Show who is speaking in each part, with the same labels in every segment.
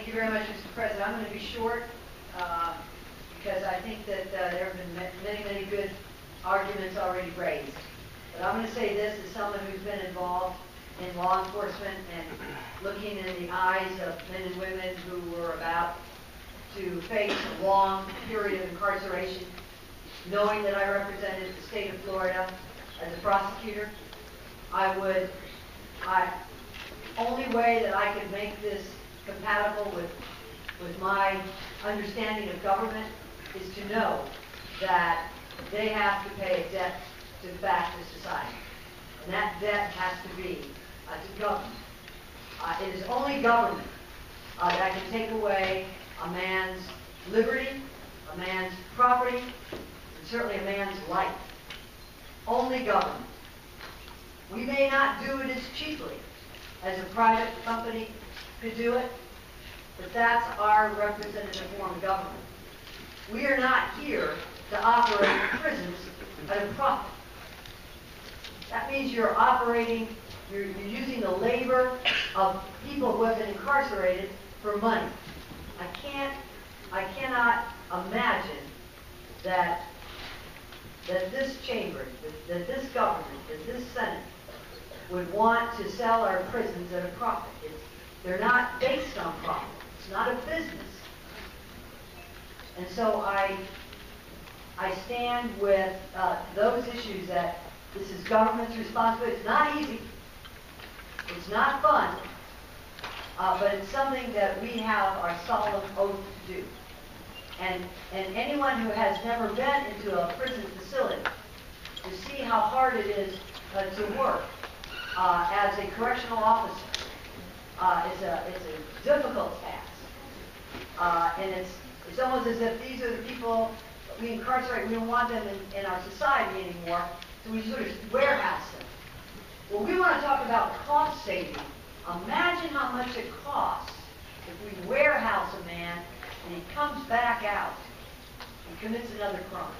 Speaker 1: Thank you very much, Mr. President. I'm going to be short because I think that there have been many good arguments already raised. But I'm going to say this as someone who's been involved in law enforcement and looking in the eyes of men and women who were about to face a long period of incarceration, knowing that I represented the state of Florida as a prosecutor. Only way that I could make this compatible with my understanding of government is to know that they have to pay a debt to society. And that debt has to be to government. It is only government that can take away a man's liberty, a man's property, and certainly a man's life. Only government. We may not do it as cheaply as a private company could do it, but that's our representative form of government. We are not here to operate prisons at a profit. That means you're using the labor of people who have been incarcerated for money. I cannot imagine that this chamber, that this government, that this Senate would want to sell our prisons at a profit. They're not based on profit. It's not a business. And so I stand with those issues that this is government's responsibility. It's not easy. It's not fun. But it's something that we have our solemn oath to do. And anyone who has never been into a prison facility to see how hard it is to work as a correctional officer, it's a difficult task. And it's almost as if these are the people we incarcerate. We don't want them in our society anymore, so we sort of warehouse them. Well, we want to talk about cost saving. Imagine how much it costs if we warehouse a man and he comes back out and commits another crime.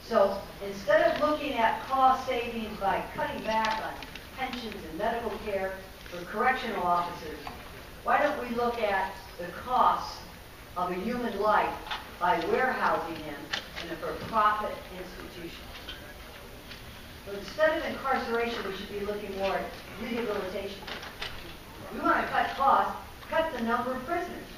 Speaker 1: So instead of looking at cost savings by cutting back on pensions and medical care for correctional officers, why don't we look at the cost of a human life by warehousing him in a for-profit institution? So instead of incarceration, we should be looking more at rehabilitation. We want to cut costs, cut the number of prisoners.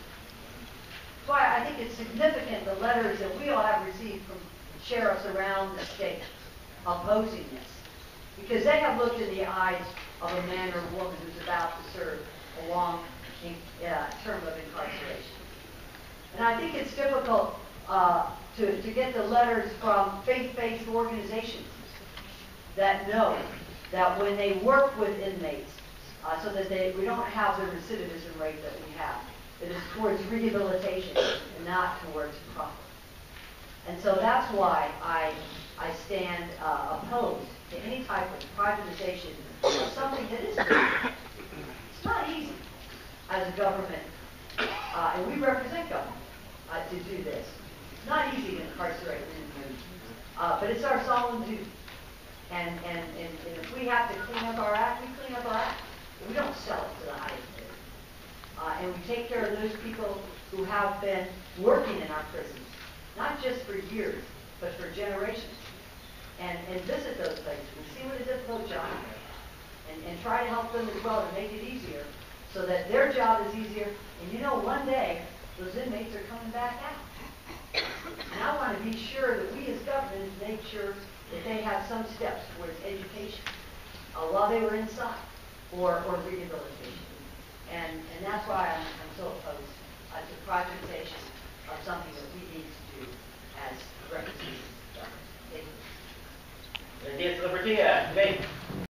Speaker 1: That's why I think it's significant, the letters that we all have received from sheriffs around the state opposing this. Because they have looked in the eyes of a man or a woman who's about to serve a long term of incarceration. And I think it's difficult to get the letters from faith-based organizations that know that when they work with inmates, so that we don't have the recidivism rate that we have, it is towards rehabilitation and not towards profit. And so that's why I stand opposed to any type of privatization of something that is good. It's not easy as a government, and we represent government, to do this. It's not easy to incarcerate inmates, but it's our solemn duty. And if we have to clean up our act, we clean up our act. We don't sell it to the highest bidder. And we take care of those people who have been working in our prisons, not just for years, but for generations. And visit those places and see what a difficult job is. And try to help them as well to make it easier so that their job is easier. And you know, one day, those inmates are coming back out. And I want to be sure that we as government make sure that they have some steps towards education while they were inside, or rehabilitation. And that's why I'm so opposed to privatization of something that we